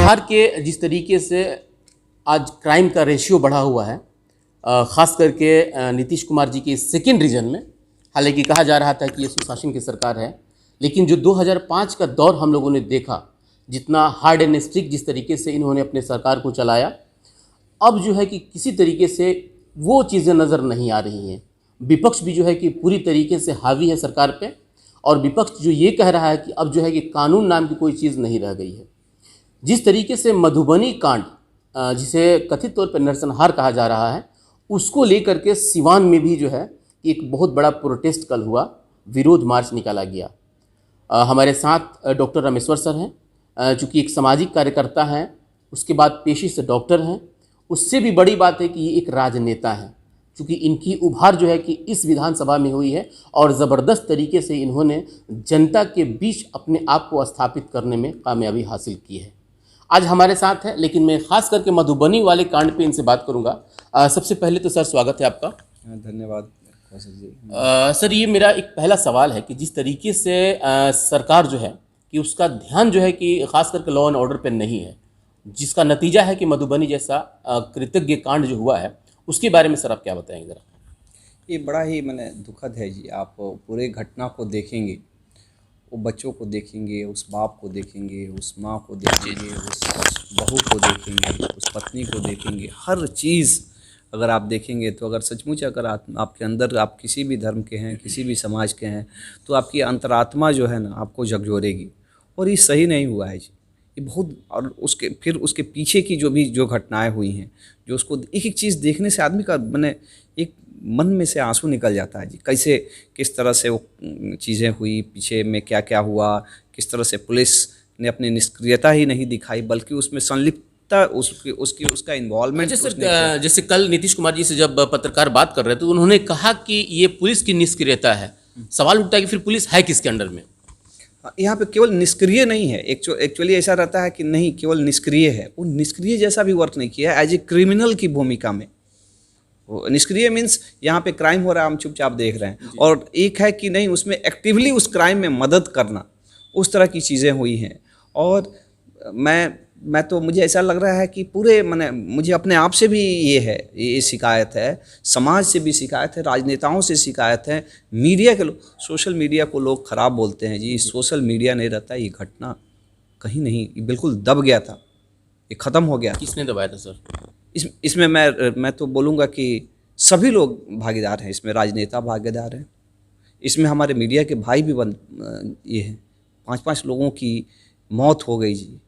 बिहार के जिस तरीके से आज क्राइम का रेशियो बढ़ा हुआ है, ख़ास करके नीतीश कुमार जी के सेकेंड रीजन में, हालांकि कहा जा रहा था कि ये सुशासन की सरकार है, लेकिन जो 2005 का दौर हम लोगों ने देखा, जितना हार्ड एंड स्ट्रिक्ट जिस तरीके से इन्होंने अपने सरकार को चलाया, अब जो है कि किसी तरीके से वो चीज़ें नज़र नहीं आ रही हैं। विपक्ष भी जो है कि पूरी तरीके से हावी है सरकार पे, और विपक्ष जो ये कह रहा है कि अब जो है कि कानून नाम की कोई चीज़ नहीं रह गई है। जिस तरीके से मधुबनी कांड, जिसे कथित तौर पर नरसंहार कहा जा रहा है, उसको लेकर के सिवान में भी जो है कि एक बहुत बड़ा प्रोटेस्ट कल हुआ, विरोध मार्च निकाला गया। हमारे साथ डॉक्टर रामेश्वर सर हैं, चूँकि एक सामाजिक कार्यकर्ता हैं, उसके बाद पेशे से डॉक्टर हैं। उससे भी बड़ी बात है कि ये एक राजनेता हैं, चूँकि इनकी उभार जो है कि इस विधानसभा में हुई है और ज़बरदस्त तरीके से इन्होंने जनता के बीच अपने आप को स्थापित करने में कामयाबी हासिल की है। आज हमारे साथ है, लेकिन मैं खास करके मधुबनी वाले कांड पे इनसे बात करूंगा। सबसे पहले तो सर स्वागत है आपका। धन्यवाद जी। सर, ये मेरा एक पहला सवाल है कि जिस तरीके से सरकार जो है कि उसका ध्यान जो है कि खास करके लॉ एंड ऑर्डर पे नहीं है, जिसका नतीजा है कि मधुबनी जैसा कृतज्ञ कांड जो हुआ है, उसके बारे में सर आप क्या बताएंगे ज़रा। ये बड़ा ही दुखद है जी। आप पूरे घटना को देखेंगे, वो बच्चों को देखेंगे, उस बाप को देखेंगे, उस माँ को देखेंगे, उस बहू को देखेंगे, उस पत्नी को देखेंगे। हर चीज़ अगर आप देखेंगे तो अगर सचमुच अगर आपके अंदर आप किसी भी धर्म के हैं, किसी भी समाज के हैं, तो आपकी अंतरात्मा जो है ना आपको झकझोरेगी। और ये सही नहीं हुआ है जी, ये बहुत। और उसके पीछे की जो घटनाएं हुई हैं, जो उसको एक एक चीज़ देखने से आदमी का एक मन में से आंसू निकल जाता है जी। कैसे किस तरह से वो चीज़ें हुई, पीछे में क्या क्या हुआ, किस तरह से पुलिस ने अपनी निष्क्रियता ही नहीं दिखाई, बल्कि उसमें संलिप्तता, उसका इन्वॉल्वमेंट। जैसे कल नीतीश कुमार जी से जब पत्रकार बात कर रहे थे तो उन्होंने कहा कि ये पुलिस की निष्क्रियता है। सवाल उठता है कि फिर पुलिस है किसके अंडर में? यहाँ पे केवल निष्क्रिय नहीं है, एक्चुअली ऐसा रहता है कि नहीं केवल निष्क्रिय है, वो निष्क्रिय जैसा भी वर्क नहीं किया है, एज ए क्रिमिनल की भूमिका में। निष्क्रिय मीन्स यहाँ पे क्राइम हो रहा है, हम चुपचाप देख रहे हैं। और एक है कि नहीं, उसमें एक्टिवली उस क्राइम में मदद करना, उस तरह की चीज़ें हुई हैं। और मैं तो मुझे ऐसा लग रहा है कि पूरे मुझे अपने आप से भी ये शिकायत है, समाज से भी शिकायत है, राजनेताओं से शिकायत है, मीडिया के लोग, सोशल मीडिया को लोग ख़राब बोलते हैं जी। सोशल मीडिया नहीं रहता, ये घटना कहीं नहीं, ये बिल्कुल दब गया था, ये ख़त्म हो गया। किसने दबाया था सर? इसमें मैं तो बोलूँगा कि सभी लोग भागीदार हैं इसमें। राजनेता भागीदार हैं इसमें, हमारे मीडिया के भाई भी ये हैं। 5-5 लोगों की मौत हो गई जी।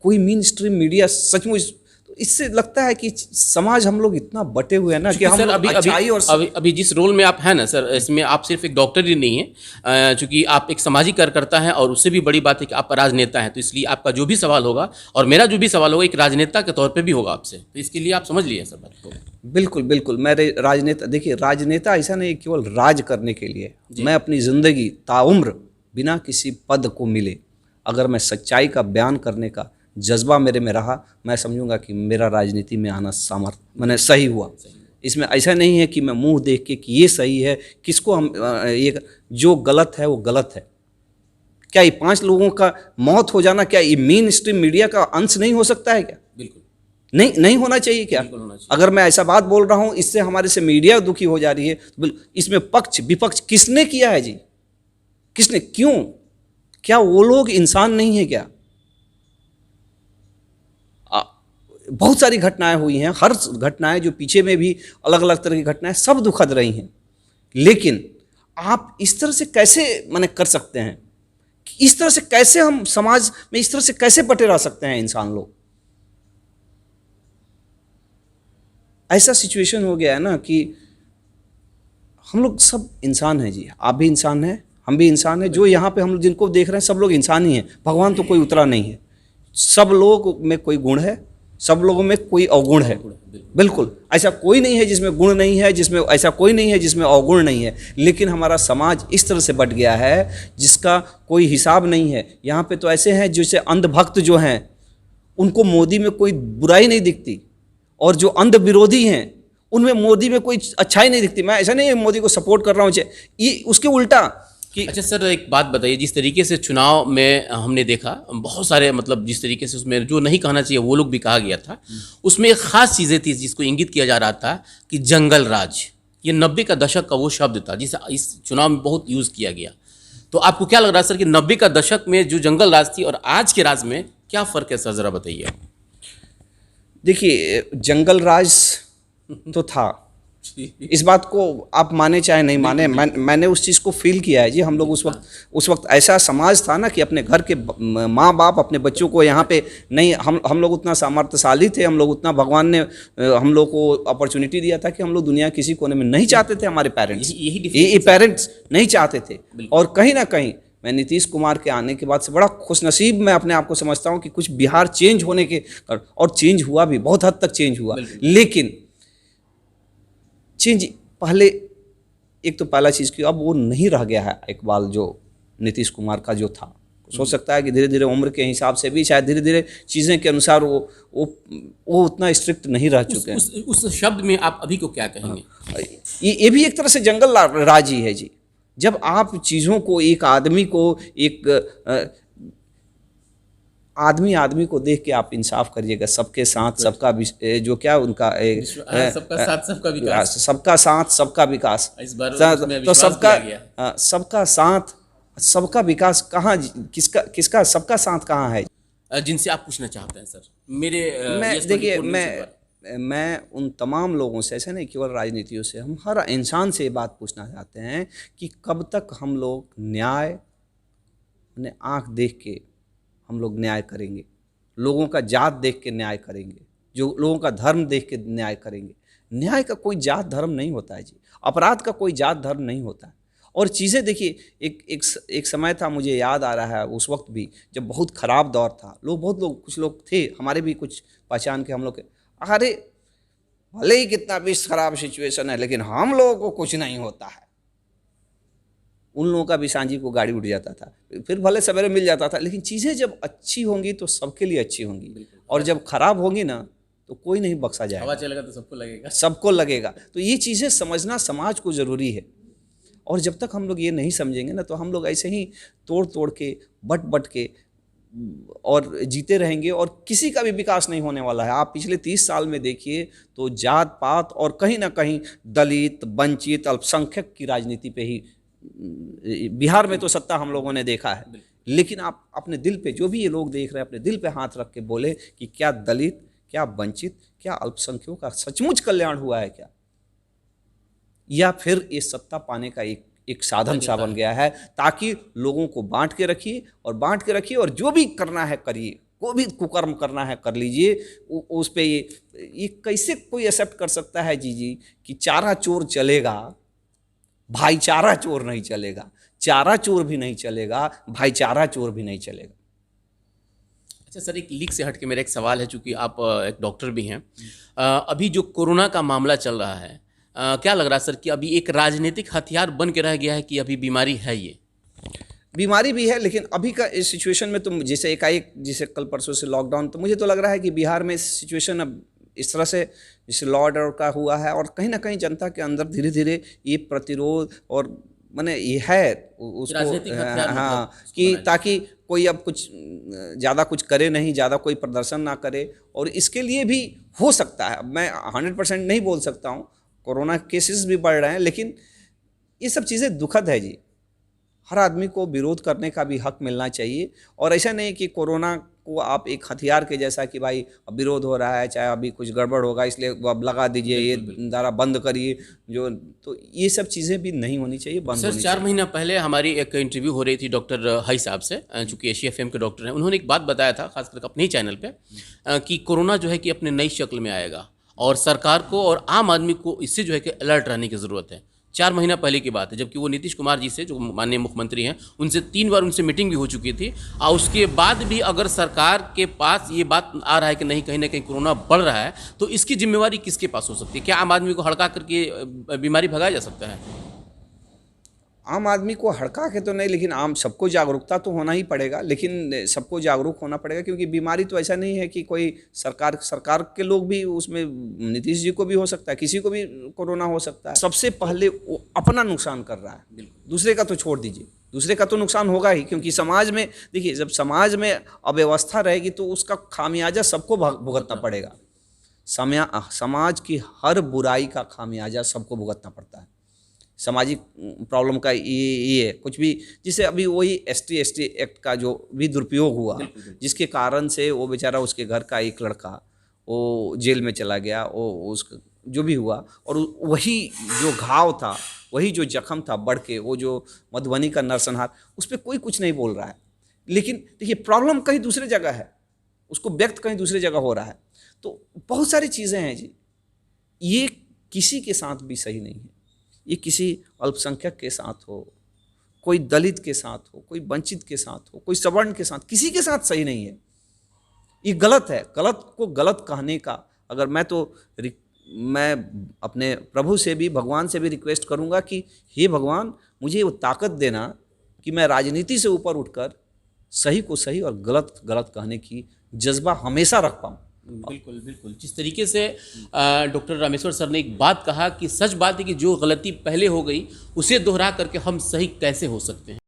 कोई मेन स्ट्रीम मीडिया सचमुच, तो इससे लगता है कि समाज हम लोग इतना बटे हुए हैं ना कि हम सर अभी जिस रोल में आप हैं ना सर, इसमें आप सिर्फ एक डॉक्टर ही नहीं हैं, चूँकि आप एक सामाजिक कार्यकर्ता हैं, और उससे भी बड़ी बात है कि आप राजनेता हैं। तो इसलिए आपका जो भी सवाल होगा और मेरा जो भी सवाल होगा एक राजनेता के तौर पे भी होगा आपसे, तो इसके लिए आप समझ लिए सर बात को। बिल्कुल बिल्कुल। मैं राजनेता, देखिए राजनेता ऐसा नहीं केवल राज करने के लिए। मैं अपनी ज़िंदगी ताउम्र बिना किसी पद को मिले, अगर मैं सच्चाई का बयान करने का जज्बा मेरे में रहा, मैं समझूंगा कि मेरा राजनीति में आना सही हुआ। इसमें ऐसा नहीं है कि मैं मुंह देख के कि ये सही है, किसको हम ये जो गलत है वो गलत है। क्या ये 5 लोगों का मौत हो जाना, क्या ये मेन स्ट्रीम मीडिया का अंश नहीं हो सकता है क्या? बिल्कुल नहीं होना चाहिए क्या? अगर मैं ऐसा बात बोल रहा हूँ, इससे हमारे से मीडिया दुखी हो जा रही है, तो इसमें पक्ष विपक्ष किसने किया है जी? किसने? क्यों? क्या वो लोग इंसान नहीं है क्या? बहुत सारी घटनाएं हुई हैं, हर घटनाएं जो पीछे में भी अलग अलग तरह की घटनाएं सब दुखद रही हैं। लेकिन आप इस तरह से कैसे कर सकते हैं? इस तरह से कैसे हम समाज में इस तरह से कैसे बटे रह सकते हैं इंसान लोग? ऐसा सिचुएशन हो गया है ना कि हम लोग सब इंसान हैं जी। आप भी इंसान हैं, हम भी इंसान हैं। जो यहाँ पे हम लोग जिनको देख रहे हैं, सब लोग इंसान ही हैं। भगवान तो कोई उतरा नहीं है। सब लोग में कोई गुण है, सब लोगों में कोई अवगुण है। बिल्कुल ऐसा कोई नहीं है जिसमें गुण नहीं है, जिसमें ऐसा कोई नहीं है जिसमें अवगुण नहीं है। लेकिन हमारा समाज इस तरह से बट गया है जिसका कोई हिसाब नहीं है। यहाँ पे तो ऐसे हैं जैसे अंधभक्त जो हैं, उनको मोदी में कोई बुराई नहीं दिखती, और जो अंध विरोधी हैं उनमें मोदी में कोई अच्छाई नहीं दिखती। मैं ऐसा नहीं है मोदी को सपोर्ट कर रहा हूँ, ये उसके उल्टा कि अच्छा सर, एक बात बताइए, जिस तरीके से चुनाव में हमने देखा बहुत सारे, मतलब जिस तरीके से उसमें जो नहीं कहना चाहिए वो लोग भी कहा गया था, उसमें एक खास चीज़ें थी जिसको इंगित किया जा रहा था कि जंगल राज, ये 90 का दशक का वो शब्द था जिसे इस चुनाव में बहुत यूज़ किया गया। तो आपको क्या लग रहा है सर कि 90 का दशक में जो जंगल राज थी और आज के राज में क्या फ़र्क है सर, ज़रा बताइए। देखिए, जंगल राज तो था, इस बात को आप माने चाहे नहीं माने, मैंने उस चीज़ को फील किया है जी। हम लोग उस वक्त ऐसा समाज था ना कि अपने घर के माँ बाप अपने बच्चों को यहाँ पे नहीं, हम लोग उतना सामर्थ्यशाली थे, हम लोग उतना, भगवान ने हम लोग को अपॉर्चुनिटी दिया था कि हम लोग दुनिया किसी कोने में नहीं चाहते थे, हमारे पेरेंट्स, ये पेरेंट्स नहीं चाहते थे। और कहीं ना कहीं मैं नीतीश कुमार के आने के बाद से बड़ा खुशनसीब मैं अपने आप को समझता हूँ कि कुछ बिहार चेंज होने के, और चेंज हुआ भी, बहुत हद तक चेंज हुआ, लेकिन चेंज पहले, एक तो पहला चीज़ की अब वो नहीं रह गया है इकबाल जो नीतीश कुमार का जो था। सोच सकता है कि धीरे धीरे उम्र के हिसाब से भी शायद धीरे धीरे चीज़ें के अनुसार वो उतना स्ट्रिक्ट नहीं रह चुके हैं। उस शब्द में आप अभी को क्या कहेंगे? ये भी एक तरह से जंगल राज ही है जी। जब आप चीज़ों को, एक आदमी को, एक आदमी को देख के आप इंसाफ करिएगा, सबके साथ सबका जो क्या उनका सबका साथ सबका विकास, सबका साथ सबका विकास, इस बार तो सबका साथ सबका विकास कहाँ, किसका सबका साथ कहाँ है? जिनसे आप पूछना चाहते हैं सर। देखिए, मैं उन तमाम लोगों से, ऐसे नहीं केवल राजनीतियों से, हम हर इंसान से ये बात पूछना चाहते हैं कि कब तक हम लोग न्याय ने आँख देख के हम लोग न्याय करेंगे, लोगों का जात देख के न्याय करेंगे, जो लोगों का धर्म देख के न्याय करेंगे। न्याय का कोई जात धर्म नहीं होता है जी, अपराध का कोई जात धर्म नहीं होता है। और चीज़ें देखिए, एक समय था, मुझे याद आ रहा है उस वक्त भी, जब बहुत ख़राब दौर था, कुछ लोग थे हमारे भी कुछ पहचान के, हम लोग के, अरे भले ही कितना भी ख़राब सिचुएशन है लेकिन हम लोगों को कुछ नहीं होता है। उन लोगों का भी सांझी को गाड़ी उठ जाता था, फिर भले सवेरे मिल जाता था, लेकिन चीज़ें जब अच्छी होंगी तो सबके लिए अच्छी होंगी, और जब खराब होंगी ना तो कोई नहीं बख्शा जाएगा। हवा चलेगा तो सबको लगेगा। तो ये चीज़ें समझना समाज को ज़रूरी है, और जब तक हम लोग ये नहीं समझेंगे ना तो हम लोग ऐसे ही तोड़ के बट के और जीते रहेंगे, और किसी का भी विकास नहीं होने वाला है। आप पिछले 30 साल में देखिए तो जात पात और कहीं ना कहीं दलित, वंचित, अल्पसंख्यक की राजनीति पे ही बिहार में तो सत्ता हम लोगों ने देखा है। लेकिन आप अपने दिल पे, जो भी ये लोग देख रहे हैं, अपने दिल पे हाथ रख के बोले कि क्या दलित, क्या वंचित, क्या अल्पसंख्यकों का सचमुच कल्याण हुआ है क्या, या फिर ये सत्ता पाने का एक साधन सा बन गया है, ताकि लोगों को बांट के रखिए और जो भी करना है करिए, को भी कुकर्म करना है कर लीजिए। उस पे ये कैसे कोई एक्सेप्ट कर सकता है जी कि चारा चोर चलेगा, भाईचारा चोर नहीं चलेगा, चारा चोर भी नहीं चलेगा, भाईचारा चोर भी नहीं चलेगा। अच्छा सर, एक लीक से हट के मेरा एक सवाल है, चूंकि आप एक डॉक्टर भी हैं, अभी जो कोरोना का मामला चल रहा है, क्या लग रहा है सर कि अभी एक राजनीतिक हथियार बन के रह गया है कि अभी बीमारी है? ये बीमारी भी है, लेकिन अभी का इस सिचुएशन में तो जैसे एकाएक, जैसे कल परसों से लॉकडाउन, तो मुझे तो लग रहा है कि बिहार में सिचुएशन अब इस तरह से जैसे लॉ ऑर्डर का हुआ है, और कहीं ना कहीं जनता के अंदर धीरे धीरे ये प्रतिरोध और माने ये है उसको, हाँ, कि ताकि कोई अब कुछ ज़्यादा कुछ करे नहीं, ज़्यादा कोई प्रदर्शन ना करे। और इसके लिए भी हो सकता है, मैं 100% नहीं बोल सकता हूँ, कोरोना केसेस भी बढ़ रहे हैं, लेकिन ये सब चीज़ें दुखद है जी। हर आदमी को विरोध करने का भी हक मिलना चाहिए, और ऐसा नहीं कि कोरोना को आप एक हथियार के जैसा कि भाई अब विरोध हो रहा है, चाहे अभी कुछ गड़बड़ होगा इसलिए अब लगा दीजिए, ये दारा बंद करिए, तो ये सब चीज़ें भी नहीं होनी चाहिए, बंद होनी चाहिए। 4 महीना पहले हमारी एक इंटरव्यू हो रही थी डॉक्टर हाई साहब से, चूँकि एशिया FM के डॉक्टर हैं, उन्होंने एक बात बताया था खासकर अपने ही चैनल पर, कि कोरोना जो है कि अपने नई शक्ल में आएगा, और सरकार को और आम आदमी को इससे जो है कि अलर्ट रहने की ज़रूरत है। 4 महीना पहले की बात है, जबकि वो नीतीश कुमार जी से, जो माननीय मुख्यमंत्री हैं, उनसे 3 बार उनसे मीटिंग भी हो चुकी थी, और उसके बाद भी अगर सरकार के पास ये बात आ रहा है कि नहीं, कहीं ना कहीं कोरोना बढ़ रहा है, तो इसकी जिम्मेवारी किसके पास हो सकती है? क्या आम आदमी को हड़का करके बीमारी भगाया जा सकता है? आम आदमी को हड़का के तो नहीं, लेकिन आम सबको जागरूकता तो होना ही पड़ेगा, लेकिन सबको जागरूक होना पड़ेगा, क्योंकि बीमारी तो ऐसा नहीं है कि कोई सरकार के लोग भी उसमें, नीतीश जी को भी हो सकता है, किसी को भी कोरोना हो सकता है। सबसे पहले वो अपना नुकसान कर रहा है, दूसरे का तो छोड़ दीजिए। दूसरे का तो नुकसान होगा ही, क्योंकि समाज में देखिए जब समाज में अव्यवस्था रहेगी तो उसका खामियाजा सबको भुगतना पड़ेगा। समाज की हर बुराई का खामियाजा सबको भुगतना पड़ता है। सामाजिक प्रॉब्लम का ये है कुछ भी, जिसे अभी वही ST एक्ट का जो भी दुरुपयोग हुआ, जिसके कारण से वो बेचारा, उसके घर का एक लड़का वो जेल में चला गया, वो उस जो भी हुआ, और वही जो घाव था, वही जो जख्म था बढ़ के, वो जो मधुबनी का नरसंहार, उस पर कोई कुछ नहीं बोल रहा है। लेकिन देखिए प्रॉब्लम कहीं दूसरे जगह है, उसको व्यक्त कहीं दूसरी जगह हो रहा है। तो बहुत सारी चीज़ें हैं जी, ये किसी के साथ भी सही नहीं है। ये किसी अल्पसंख्यक के साथ हो, कोई दलित के साथ हो, कोई वंचित के साथ हो, कोई सवर्ण के साथ, किसी के साथ सही नहीं है। ये गलत है। गलत को गलत कहने का, अगर मैं अपने प्रभु से भी, भगवान से भी रिक्वेस्ट करूंगा कि हे भगवान, मुझे वो ताकत देना कि मैं राजनीति से ऊपर उठकर सही को सही और गलत गलत कहने की जज्बा हमेशा रख पाऊँ। बिल्कुल बिल्कुल, जिस तरीके से डॉक्टर रामेश्वर सर ने एक बात कहा कि सच बात है कि जो गलती पहले हो गई उसे दोहरा करके हम सही कैसे हो सकते हैं।